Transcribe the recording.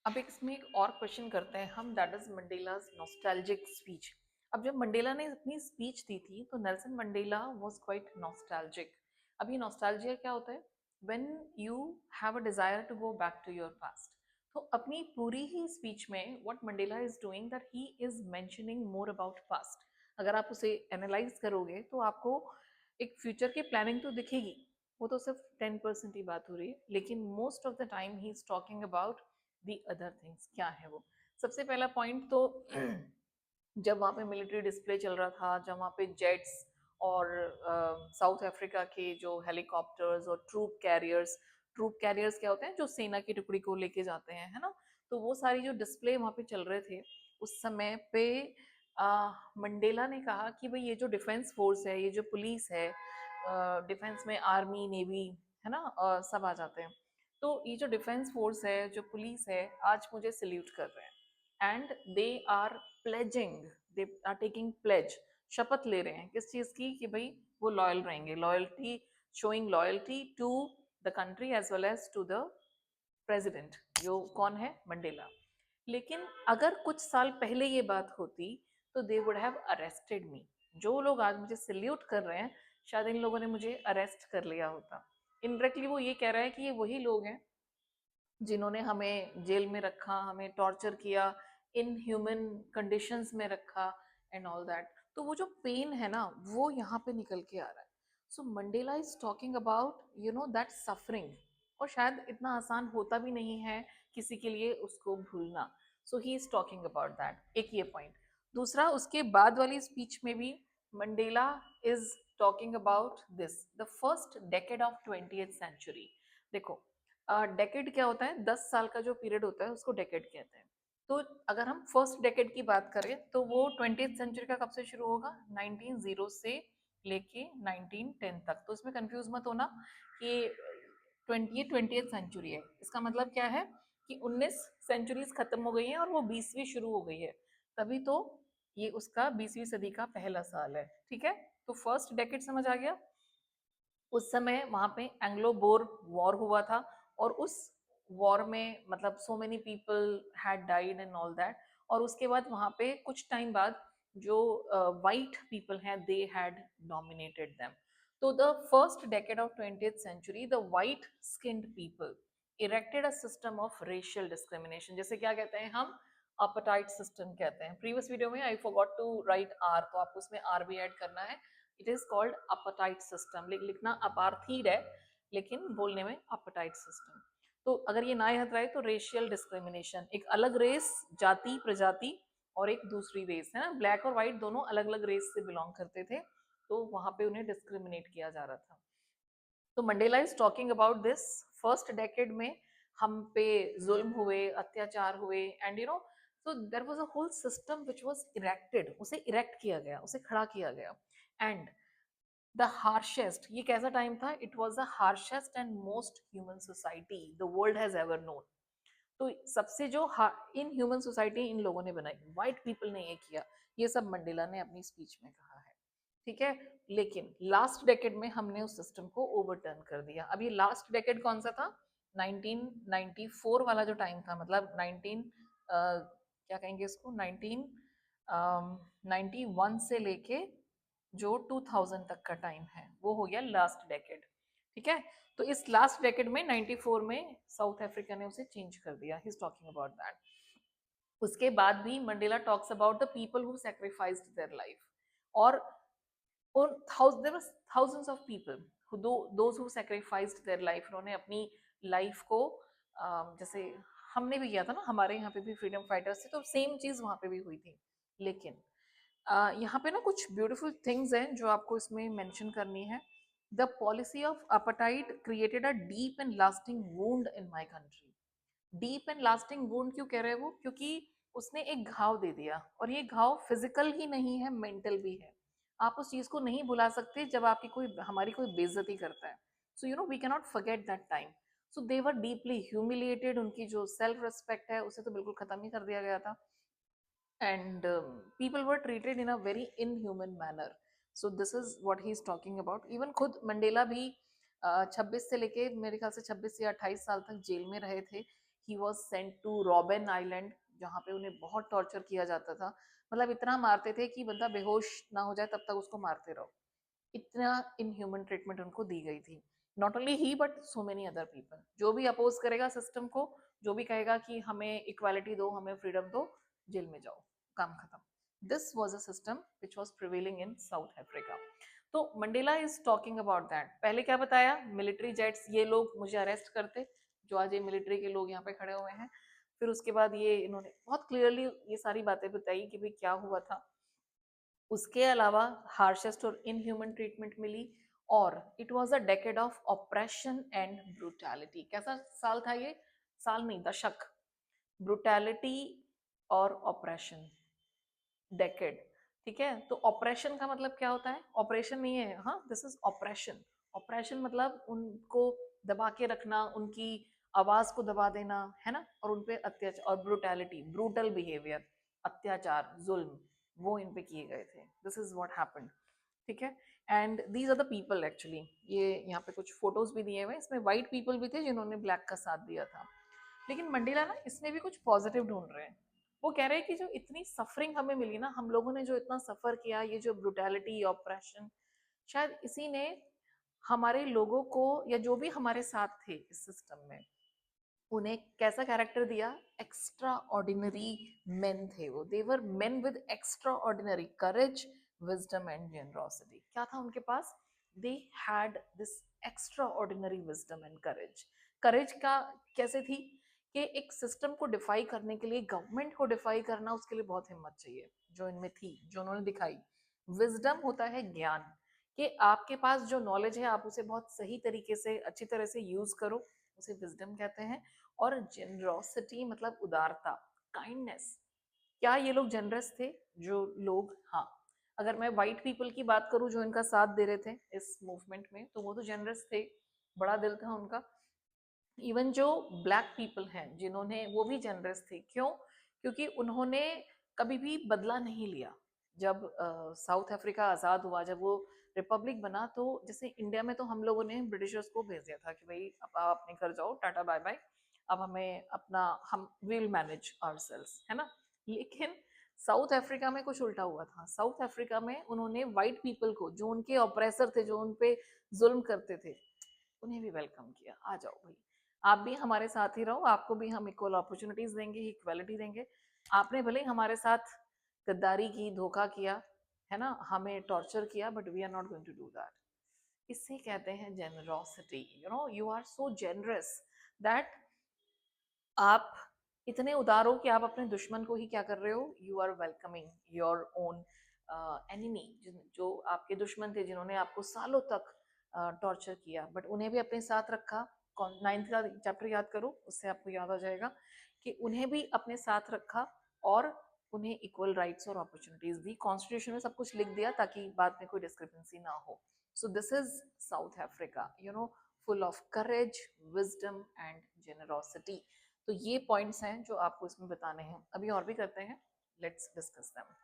अब एक इसमें एक और क्वेश्चन करते हैं हम, that is Mandela's nostalgic speech. अब जब मंडेला ने अपनी स्पीच दी थी तो Nelson Mandela was quite nostalgic. अब ये नॉस्टैल्जिया क्या होता है? When you have a desire to go back to your past. तो अपनी पूरी ही स्पीच में what Mandela is doing that he is mentioning more about past. अगर आप उसे एनालाइज करोगे तो आपको एक फ्यूचर की प्लानिंग तो दिखेगी। वो तो सिर्फ 10% ही बात हो रही है, लेकिन most of the time he is talking about the other things. क्या है वो? सबसे पहला पॉइंट तो जब वहाँ पे मिलिट्री डिस्प्ले चल रहा था, जब वहाँ पे जेट्स और साउथ अफ्रीका के जो हेलीकॉप्टर्स और ट्रूप कैरियर्स क्या होते हैं जो सेना की टुकड़ी को लेके जाते हैं, है ना? तो वो सारी जो डिस्प्ले वहाँ पे चल रहे थे उस समय पे मंडेला ने कहा कि भाई ये जो डिफेंस फोर्स है, ये जो पुलिस है, डिफेंस में आर्मी नेवी, है ना, सब आ जाते हैं। तो ये जो डिफेंस फोर्स है, जो पुलिस है, आज मुझे सल्यूट कर रहे हैं and they are pledging, they are taking pledge, शपथ ले रहे हैं किस चीज की? कि भाई वो लॉयल रहेंगे, loyalty, showing loyalty to the country as well as to the president, जो कौन है? मंडेला। लेकिन अगर कुछ साल पहले ये बात होती तो दे वुड हैव अरेस्टेड मी। जो लोग आज मुझे सल्यूट कर रहे हैं, शायद इन लोगों ने मुझे अरेस्ट कर लिया होता। इनडायरेक्टली वो ये कह रहा है कि ये वही लोग हैं जिन्होंने हमें जेल में रखा, हमें टॉर्चर किया, इन ह्यूमन कंडीशंस में रखा एंड ऑल दैट। तो वो जो पेन है ना, वो यहाँ पे निकल के आ रहा है। So Mandela is talking about that suffering. और शायद इतना आसान होता भी नहीं है किसी के लिए उसको भूलना। So he is talking about that, एक ये पॉइंट। दूसरा, उसके बाद वाली स्पीच में भी Mandela is talking about this, the first decade of 20th century. देखो, डेकेड क्या होता है? 10 साल का जो पीरियड होता है उसको डेकेड कहते हैं। तो अगर हम फर्स्ट डेकेड की बात करें तो वो 20th सेंचुरी का कब से शुरू होगा? 1900 से लेके 1910 तक। तो इसमें कंफ्यूज मत होना कि 20th सेंचुरी है, इसका मतलब क्या है कि 19 सेंचुरीज खत्म हो गई हैं और वो 20वीं शुरू हो गई है। तभी तो ये उसका 20वीं सदी का पहला साल है। ठीक है, तो फर्स्ट डेकेड समझ आ गया। उस समय वहां पे एंग्लो बोर वॉर हुआ था और उस वॉर में मतलब so many people had died and all that. और उसके बाद वहां पे कुछ टाइम बाद जो वाइट पीपल हैं, दे हैड डोमिनेटेड देम। तो the first decade of 20th century, the white skinned people erected a system of racial discrimination. जैसे क्या कहते हैं हम? अपाटाइट सिस्टम कहते हैं। प्रीवियस वीडियो में I forgot to write R, तो आपको उसमें आर भी ऐड करना है। It is called apartheid system. लिखना अपार्थीड है, लेकिन बोलने में अपटाइट सिस्टम। तो अगर ये ना याद रहे तो रेशियल डिस्क्रिमिनेशन, एक अलग रेस, जाति, प्रजाति, और एक दूसरी रेस, है ना, ब्लैक और व्हाइट दोनों अलग अलग रेस से बिलोंग करते थे, तो वहां पे उन्हें डिस्क्रिमिनेट किया जा रहा था। तो Mandela is talking about this. First decade में हम पे जुल्म हुए, अत्याचार हुए, and so there was a whole system which was erected, उसे इरेक्ट किया गया, उसे खड़ा किया गया। एंड द हार्शेस्ट, ये कैसा टाइम था? It was the harshest and most human society the world has ever known. तो सबसे जो इन ह्यूमन सोसाइटी इन लोगों ने बनाई, व्हाइट पीपल ने ये किया, ये सब मंडेला ने अपनी स्पीच में कहा है। ठीक है, लेकिन लास्ट डेकेड में हमने उस सिस्टम को ओवरटर्न कर दिया। अब ये लास्ट डेकेड कौन सा था? 1994 वाला जो टाइम था, मतलब 19 क्या कहेंगे इसको, 1991 से लेके जो 2000 तक का टाइम है, वो हो गया लास्ट डेकेड। ठीक है, तो इस लास्ट डेकेड में 94 में साउथ अफ्रीका ने उसे चेंज कर दिया। ही इज टॉकिंग अबाउट दैट। उसके बाद भी Mandela talks about the people who sacrificed their life. और उन thousands of people those who sacrificed their life, उन्होंने अपनी लाइफ को जैसे हमने भी किया था ना, हमारे यहाँ पे भी फ्रीडम फाइटर्स थे, तो सेम चीज वहां पे भी हुई थी। लेकिन यहाँ पे ना कुछ ब्यूटीफुल थिंग्स हैं जो आपको इसमें मेंशन करनी है। The policy of apartheid created a deep and lasting wound in my country. Deep and lasting wound क्यों कह रहे हैं वो? क्योंकि उसने एक घाव दे दिया, और ये घाव फिजिकल ही नहीं है, मेंटल भी है। आप उस चीज को नहीं भुला सकते जब आपकी कोई, हमारी कोई बेइज्जती करता है। So we can not forget that time. So they were deeply humiliated, उनकी जो सेल्फ रिस्पेक्ट है उसे तो बिल्कुल खत्म ही कर दिया गया था। and people were treated in a very inhuman manner. So this is what he is talking about. Even खुद मंडेला भी 26 से लेके मेरे ख्याल से 26 या 28 साल तक जेल में रहे थे। He was sent to Robben Island, जहाँ पे उन्हें बहुत टॉर्चर किया जाता था, मतलब इतना मारते थे कि बंदा बेहोश ना हो जाए तब तक उसको मारते रहो, इतना इनह्यूमन ट्रीटमेंट उनको दी गई थी। Not only he but so many other people, जो भी अपोज करेगा सिस्टम को, जो भी कहेगा कि हमें इक्वालिटी दो, हमें फ्रीडम दो, जेल में जाओ, काम खत्म। This was a system which was prevailing in South Africa. तो Mandela is talking about that. पहले क्या बताया, मिलिट्री जेट्स, ये लोग मुझे अरेस्ट करते, जो आज ये मिलिट्री के लोग यहाँ पे खड़े हुए हैं। फिर उसके बाद ये इन्होंने बहुत क्लियरली ये सारी बातें बताई कि भाई क्या हुआ था। उसके अलावा हार्शेस्ट और इनह्यूमन ट्रीटमेंट मिली, और it was a decade of operation and brutality. कैसा साल था ये, साल नहीं दशक, ब्रूटैलिटी और ऑपरेशन, डेकेड। ठीक है, तो ऑपरेशन का मतलब क्या होता है, ऑपरेशन नहीं है, हाँ दिस इज ऑपरेशन। ऑपरेशन मतलब उनको दबा के रखना, उनकी आवाज को दबा देना, है ना, और उनपे अत्याचार, और ब्रूटैलिटी, ब्रूटल बिहेवियर, अत्याचार, जुल्म, वो इन पे किए गए थे। This is what happened. ठीक है, and these are the people actually. ये यहाँ पे कुछ फोटोज भी दिए हुए, इसमें वाइट पीपल भी थे जिन्होंने ब्लैक का साथ दिया था। लेकिन मंडेला ना इसमें भी कुछ पॉजिटिव ढूंढ रहे हैं। वो कह रहे हैं कि जो इतनी सफरिंग हमें मिली ना, हम लोगों ने जो इतना सफर किया, ये जो ब्रुटैलिटी, ऑपरेशन, शायद इसी ने हमारे लोगों को, या जो भी हमारे साथ थे इस सिस्टम में, उन्हें कैसा कैरेक्टर दिया, एक्स्ट्रा ऑर्डिनरी मेन थे वो। They were men with extraordinary courage, wisdom and generosity. क्या था उनके पास, they had this extraordinary wisdom and courage. Courage का कैसे थी, कि एक सिस्टम को डिफाई करने के लिए, गवर्नमेंट को डिफाई करना, उसके लिए बहुत हिम्मत चाहिए, जो इनमें थी, जो उन्होंने दिखाई। विजडम होता है ज्ञान, कि आपके पास जो नॉलेज है आप उसे बहुत सही तरीके से, अच्छी तरह से यूज करो, उसे विजडम कहते हैं। और जेनरोसिटी मतलब उदारता, काइंडनेस। क्या ये लोग जनरस थे जो लोग, हाँ, अगर मैं वाइट पीपल की बात करूं जो इनका साथ दे रहे थे इस मूवमेंट में, तो वो तो जनरस थे, बड़ा दिल था उनका। इवन जो ब्लैक पीपल हैं जिन्होंने, वो भी जनरस थे। क्यों, क्योंकि उन्होंने कभी भी बदला नहीं लिया। जब साउथ अफ्रीका आज़ाद हुआ, जब वो रिपब्लिक बना, तो जैसे इंडिया में तो हम लोगों ने ब्रिटिशर्स को भेज दिया था कि भाई अब आप अपने घर जाओ, टाटा बाय बाय, अब हमें अपना, हम विल मैनेज आवरसेल्व्स, है ना। लेकिन साउथ अफ्रीका में कुछ उल्टा हुआ था। साउथ अफ्रीका में उन्होंने वाइट पीपल को, जो उनके ऑपरेसर थे, जो उन पे जुल्म करते थे, उन्हें भी वेलकम किया। आ जाओ भाई, आप भी हमारे साथ ही रहो, आपको भी हम इक्वल अपॉर्चुनिटीज देंगे, इक्वालिटी देंगे। आपने भले हमारे साथ गद्दारी की, धोखा किया, है ना, हमें टॉर्चर किया, but we are not going to do that. इसे कहते हैं generosity. You know, you are so generous that आप इतने उदार हो कि आप अपने दुश्मन को ही क्या कर रहे हो, you are welcoming your own enemy. जो आपके दुश्मन थे, जिन्होंने आपको सालों तक टॉर्चर किया, बट उन्हें भी अपने साथ रखा। कौन, 9th का चैप्टर याद करो, उससे आपको याद आ जाएगा कि उन्हें भी अपने साथ रखा, और उन्हें इक्वल राइट्स और अपॉर्चुनिटीज दी। कॉन्स्टिट्यूशन में सब कुछ लिख दिया ताकि बाद में कोई डिस्क्रिपेंसी ना हो। So this is south Africa, you know, full of courage, wisdom and generosity. तो ये पॉइंट्स हैं जो आपको इसमें बताने हैं। अभी और भी करते हैं, लेट्स डिस्कस देम।